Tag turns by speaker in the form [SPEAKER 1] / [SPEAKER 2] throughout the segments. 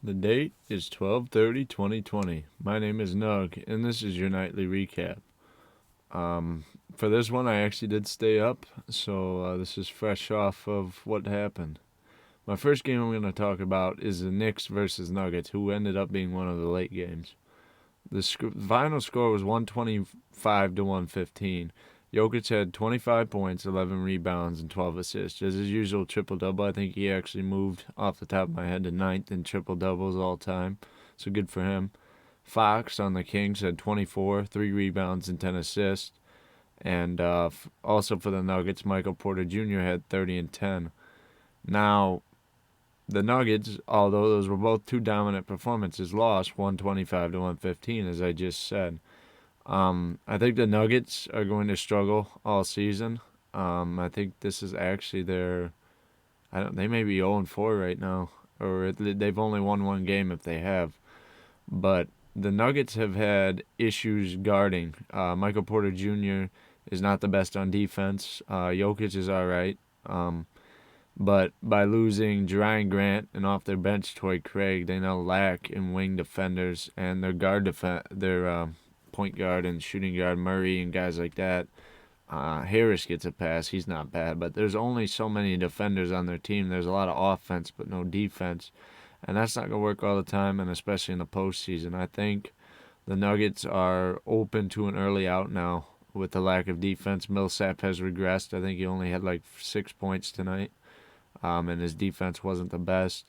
[SPEAKER 1] The date is 12/30/2020. My name is Nug, and this is your nightly recap. For this one, I actually did stay up, so this is fresh off of what happened. My first game I'm going to talk about is the Knicks versus Nuggets, who ended up being one of the late games. The final score was 125 to 115. Jokic had 25 points, 11 rebounds, and 12 assists. As his usual triple double, I think he actually moved off the top of my head to ninth in triple doubles all time. So good for him. Fox on the Kings had 24, 3 rebounds, and 10 assists. And also for the Nuggets, Michael Porter Jr. had 30 and 10. Now, the Nuggets, although those were both two dominant performances, lost 125 to 115, as I just said. I think the Nuggets are going to struggle all season. I think this is actually their. They may be 0-4 right now, or they've only won one game if they have. But the Nuggets have had issues guarding. Michael Porter Jr. is not the best on defense. Jokic is all right. But by losing Jerian Grant and off their bench Torrey Craig, they now lack in wing defenders and their point guard and shooting guard Murray and guys like that. Harris gets a pass. He's not bad, but there's only so many defenders on their team. There's a lot of offense, but no defense. And that's not going to work all the time, and especially in the postseason. I think the Nuggets are open to an early out now with the lack of defense. Millsap has regressed. I think he only had like 6 points tonight, and his defense wasn't the best.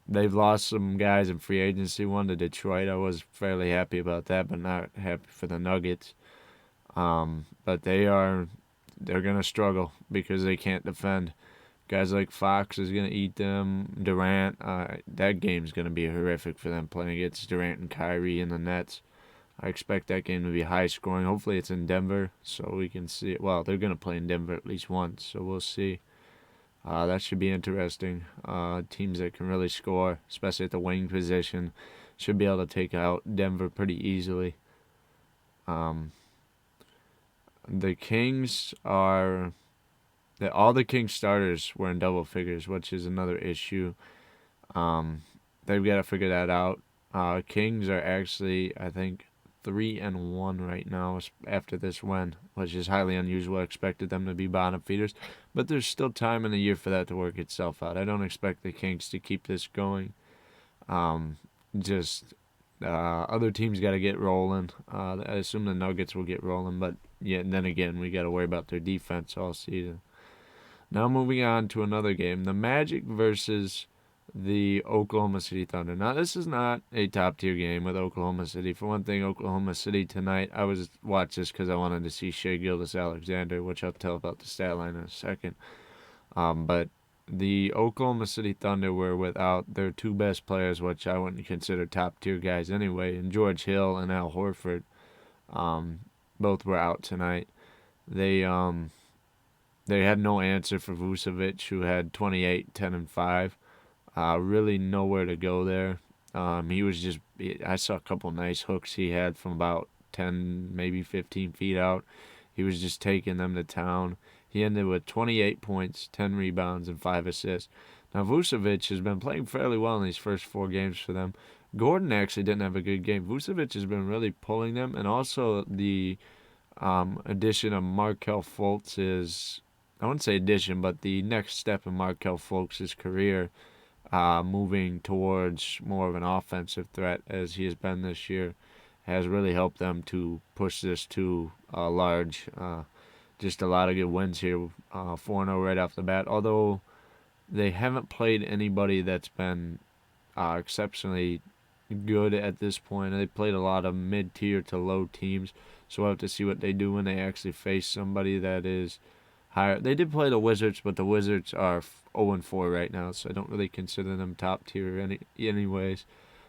[SPEAKER 1] They've lost some guys in free agency. One to Detroit. I was fairly happy about that, but not happy for the Nuggets. But they're gonna struggle because they can't defend. Guys like Fox is gonna eat them. Durant, that game's gonna be horrific for them playing against Durant and Kyrie in the Nets. I expect that game to be high scoring. Hopefully it's in Denver so we can see it. Well, they're gonna play in Denver at least once, so we'll see. That should be interesting. Teams that can really score, especially at the wing position, should be able to take out Denver pretty easily. The Kings are... all the Kings starters were in double figures, which is another issue. They've got to figure that out. Kings are actually, I think, 3-1 right now after this win, which is highly unusual. I expected them to be bottom feeders, but there's still time in the year for that to work itself out. I don't expect the Kings to keep this going. Other teams got to get rolling. I assume the Nuggets will get rolling, but yeah, and then again, we got to worry about their defense all season. Now moving on to another game, the Magic versus the Oklahoma City Thunder. Now, this is not a top-tier game with Oklahoma City. For one thing, Oklahoma City tonight, I was watching this because I wanted to see Shai Gilgeous-Alexander, which I'll tell about the stat line in a second. But the Oklahoma City Thunder were without their two best players, which I wouldn't consider top-tier guys anyway, and George Hill and Al Horford. Both were out tonight. They had no answer for Vucevic, who had 28, 10, and 5. Really nowhere to go there. He was just... I saw a couple nice hooks he had from about 10, maybe 15 feet out. He was just taking them to town. He ended with 28 points, 10 rebounds, and 5 assists. Now, Vucevic has been playing fairly well in these first 4 games for them. Gordon actually didn't have a good game. Vucevic has been really pulling them, and also the addition of Markelle Fultz is... I wouldn't say addition, but the next step in Markelle Fultz' career, moving towards more of an offensive threat as he has been this year, has really helped them to push this to a large... just a lot of good wins here, 4-0 right off the bat. Although they haven't played anybody that's been exceptionally good at this point. They played a lot of mid-tier to low teams, so we'll have to see what they do when they actually face somebody that is higher. They did play the Wizards, but the Wizards are 0-4 right now, so I don't really consider them top tier anyways.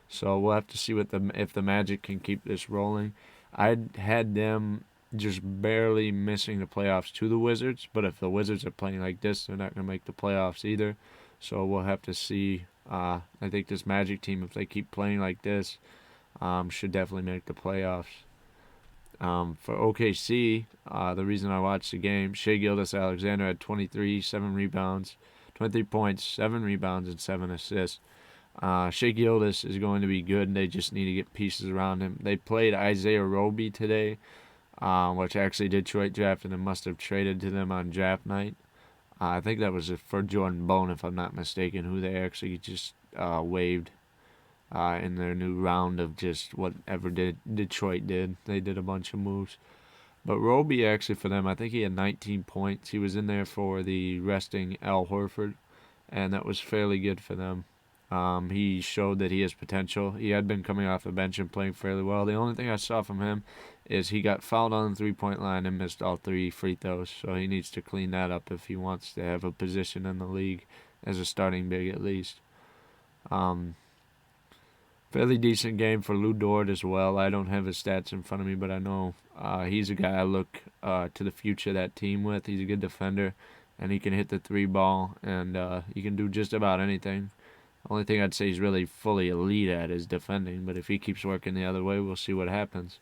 [SPEAKER 1] So we'll have to see if the Magic can keep this rolling. I had them just barely missing the playoffs to the Wizards, but if the Wizards are playing like this, they're not going to make the playoffs either. So we'll have to see. I think this Magic team, if they keep playing like this, should definitely make the playoffs. For OKC, the reason I watched the game, Shai Gilgeous-Alexander had 23 points, 7 rebounds, and 7 assists. Shea Gildas is going to be good. They just need to get pieces around him. They played Isaiah Roby today, which actually Detroit drafted and must have traded to them on draft night. I think that was for Jordan Bone, if I'm not mistaken, who they actually just waived in their new round of just whatever Detroit did. They did a bunch of moves. But Roby actually for them, I think he had 19 points. He was in there for the resting Al Horford, and that was fairly good for them. He showed that he has potential. He had been coming off the bench and playing fairly well. The only thing I saw from him is he got fouled on the three-point line and missed all 3 free throws. So he needs to clean that up if he wants to have a position in the league as a starting big at least. Fairly decent game for Lou Dort as well. I don't have his stats in front of me, but I know he's a guy I look to the future of that team with. He's a good defender, and he can hit the 3 ball, and he can do just about anything. Only thing I'd say he's really fully elite at is defending, but if he keeps working the other way, we'll see what happens.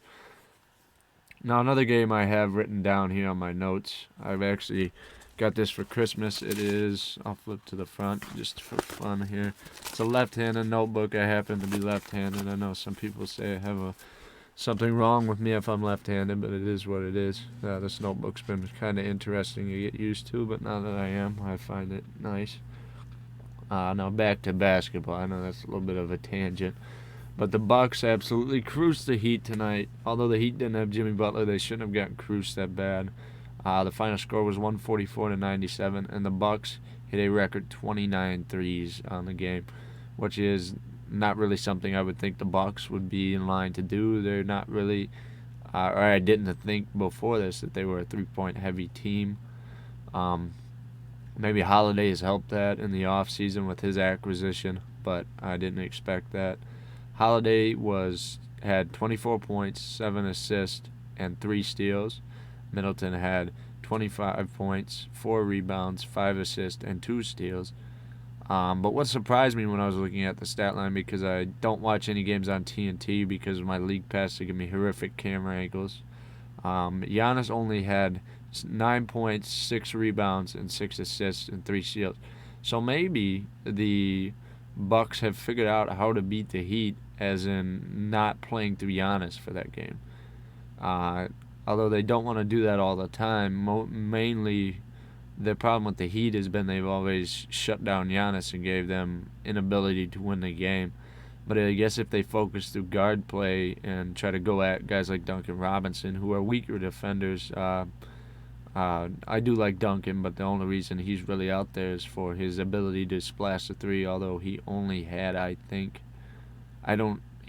[SPEAKER 1] Now, another game I have written down here on my notes. I've actually got this for Christmas. It is, I'll flip to the front just for fun here. It's a left-handed notebook. I happen to be left-handed. I know some people say I have something wrong with me if I'm left-handed, but it is what it is. This notebook's been kind of interesting to get used to, but now that I am, I find it nice. Now back to basketball. I know that's a little bit of a tangent. But the Bucks absolutely cruised the Heat tonight. Although the Heat didn't have Jimmy Butler, they shouldn't have gotten cruised that bad. The final score was 144-97, and the Bucks hit a record 29 threes on the game, which is not really something I would think the Bucks would be in line to do. They're not really, or I didn't think before this that they were a three-point heavy team. Maybe Holiday has helped that in the offseason with his acquisition, but I didn't expect that. Holiday had 24 points, 7 assists, and 3 steals. Middleton had 25 points, 4 rebounds, 5 assists, and 2 steals. But what surprised me when I was looking at the stat line, because I don't watch any games on TNT because of my league pass, they give me horrific camera angles. Giannis only had 9 points, 6 rebounds, and 6 assists, and 3 steals. So maybe the Bucks have figured out how to beat the Heat, as in not playing through Giannis for that game. Although they don't want to do that all the time. Mainly, the problem with the Heat has been they've always shut down Giannis and gave them inability to win the game. But I guess if they focus through guard play and try to go at guys like Duncan Robinson, who are weaker defenders, I do like Duncan, but the only reason he's really out there is for his ability to splash the 3, although he only had, he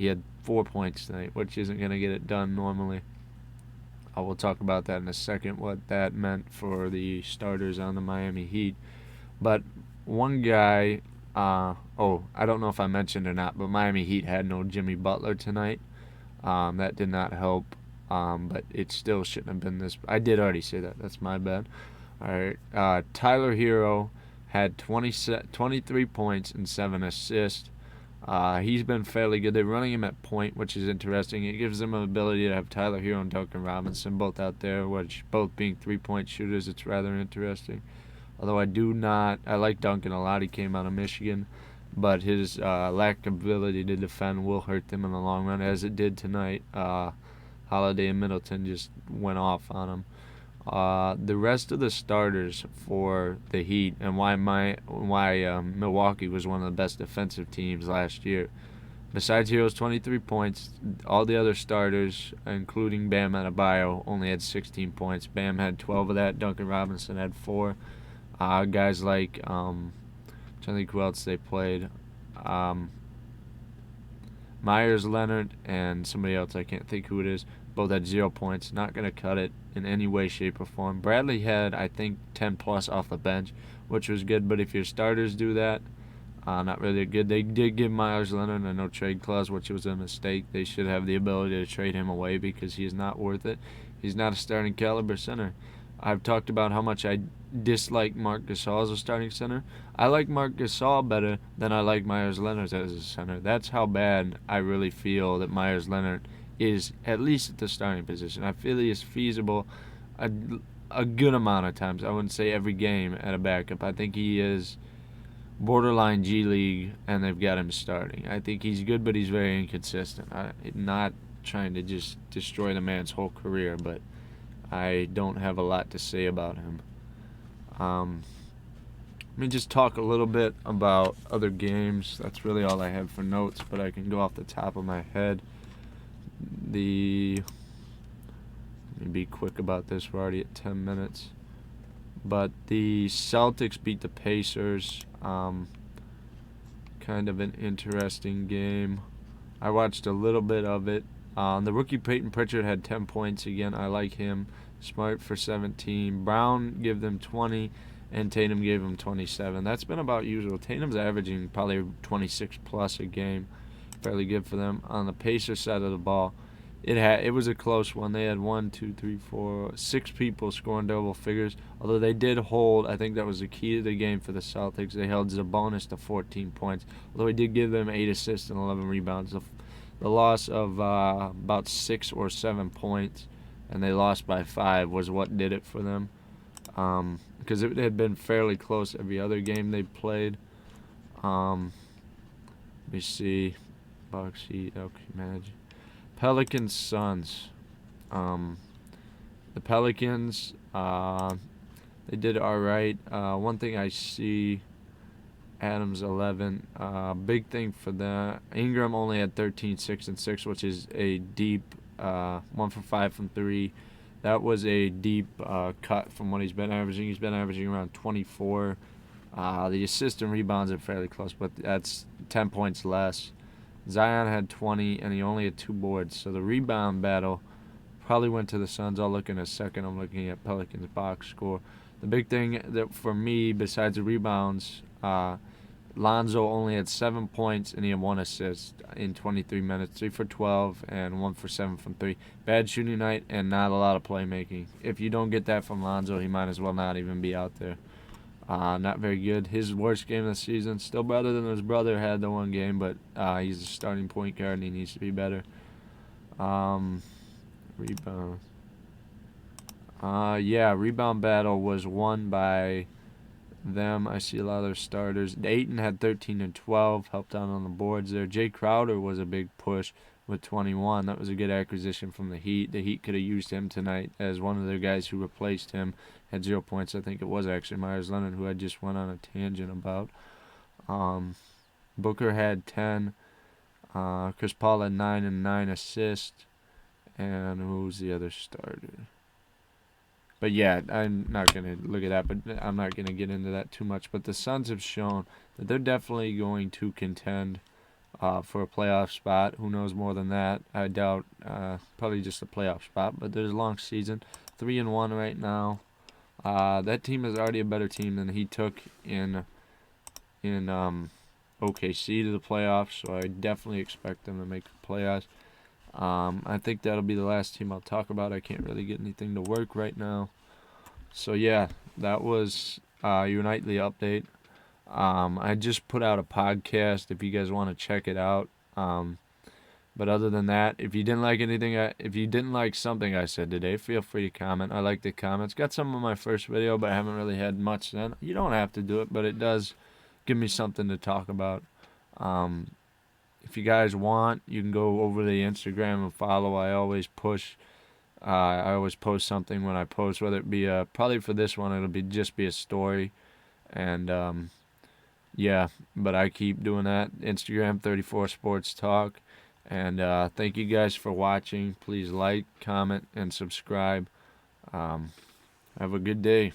[SPEAKER 1] had 4 points tonight, which isn't going to get it done normally. I will talk about that in a second, what that meant for the starters on the Miami Heat. But one guy, I don't know if I mentioned or not, but Miami Heat had no Jimmy Butler tonight. That did not help. But it still shouldn't have been this. I did already say that. That's my bad. All right. Tyler Hero had 23 points and 7 assists. He's been fairly good. They're running him at point, which is interesting. It gives them an ability to have Tyler Hero and Duncan Robinson both out there, which both being 3-point shooters. It's rather interesting. Although I like Duncan a lot. He came out of Michigan. But his lack of ability to defend will hurt them in the long run, as it did tonight. Holiday and Middleton just went off on him. The rest of the starters for the Heat and why Milwaukee was one of the best defensive teams last year. Besides Hero's 23 points, all the other starters, including Bam Adebayo, only had 16 points. Bam had 12 of that. Duncan Robinson had 4. Guys like, I'm trying to think who else they played. Myers Leonard and somebody else, I can't think who it is, both had 0 points. Not going to cut it in any way, shape, or form. Bradley had, I think, 10 plus off the bench, which was good. But if your starters do that, not really good. They did give Myers Leonard a no trade clause, which was a mistake. They should have the ability to trade him away because he is not worth it. He's not a starting caliber center. I've talked about how much I dislike Marc Gasol as a starting center. I like Marc Gasol better than I like Myers Leonard as a center. That's how bad I really feel that Myers Leonard is, at least at the starting position. I feel he is feasible a good amount of times. I wouldn't say every game at a backup. I think he is borderline G League, and they've got him starting. I think he's good, but he's very inconsistent. Not trying to just destroy the man's whole career, but I don't have a lot to say about him. Let me just talk a little bit about other games. That's really all I have for notes, but I can go off the top of my head. Let me be quick about this. We're already at 10 minutes. But the Celtics beat the Pacers. Kind of an interesting game. I watched a little bit of it. The rookie Peyton Pritchard had 10 points again. I like him. Smart for 17. Brown gave them 20, and Tatum gave him 27. That's been about usual. Tatum's averaging probably 26 plus a game. Fairly good for them. On the Pacers side of the ball, it was a close one. They had 6 people scoring double figures. Although they did hold, I think that was the key to the game for the Celtics. They held Sabonis to 14 points. Although he did give them 8 assists and 11 rebounds. The loss of about 6 or 7 points, and they lost by 5, was what did it for them. Because it had been fairly close every other game they played. Let me see. Bucks, Heat, okay, Magic. Pelicans, Suns. The Pelicans, they did all right. One thing I see, Adams 11. Big thing for them. Ingram only had 13, 6 and 6, which is a deep 1 for 5 from 3. That was a deep cut from what he's been averaging. He's been averaging around 24. The assists and rebounds are fairly close, but that's 10 points less. Zion had 20, and he only had 2 boards. So the rebound battle probably went to the Suns. I'll look in a second. I'm looking at Pelicans box score. The big thing that for me, besides the rebounds, Lonzo only had 7 points, and he had 1 assist in 23 minutes, 3 for 12, and 1 for 7 from 3. Bad shooting night and not a lot of playmaking. If you don't get that from Lonzo, he might as well not even be out there. Not very good. His worst game of the season. Still better than his brother had the one game, but he's a starting point guard and he needs to be better. Rebound. Rebound battle was won by them. I see a lot of their starters. Ayton had 13 and 12, helped out on the boards there. Jay Crowder was a big push with 21. That was a good acquisition from the Heat. The Heat could have used him tonight as one of their guys who replaced him. Had 0 points. I think it was actually Myers Leonard, who I just went on a tangent about. Booker had 10. Chris Paul had 9 and 9 assists. And who's the other starter? But yeah, I'm not going to look at that, but I'm not going to get into that too much. But the Suns have shown that they're definitely going to contend for a playoff spot. Who knows more than that? I doubt probably just a playoff spot, but there's a long season. 3-1 right now. That team is already a better team than he took in OKC to the playoffs, so I definitely expect them to make the playoffs. I think that'll be the last team I'll talk about. I can't really get anything to work right now. So yeah, that was your nightly update. I just put out a podcast if you guys want to check it out. But other than that, if you didn't like something I said today, feel free to comment. I like the comments. Got some of my first video, but I haven't really had much then. You don't have to do it, but it does give me something to talk about. If you guys want, you can go over to the Instagram and follow. I always post something when I post, whether it be probably for this one, it'll just be a story. And yeah, but I keep doing that. Instagram 34 Sports Talk. And thank you guys for watching. Please like, comment, and subscribe. Have a good day.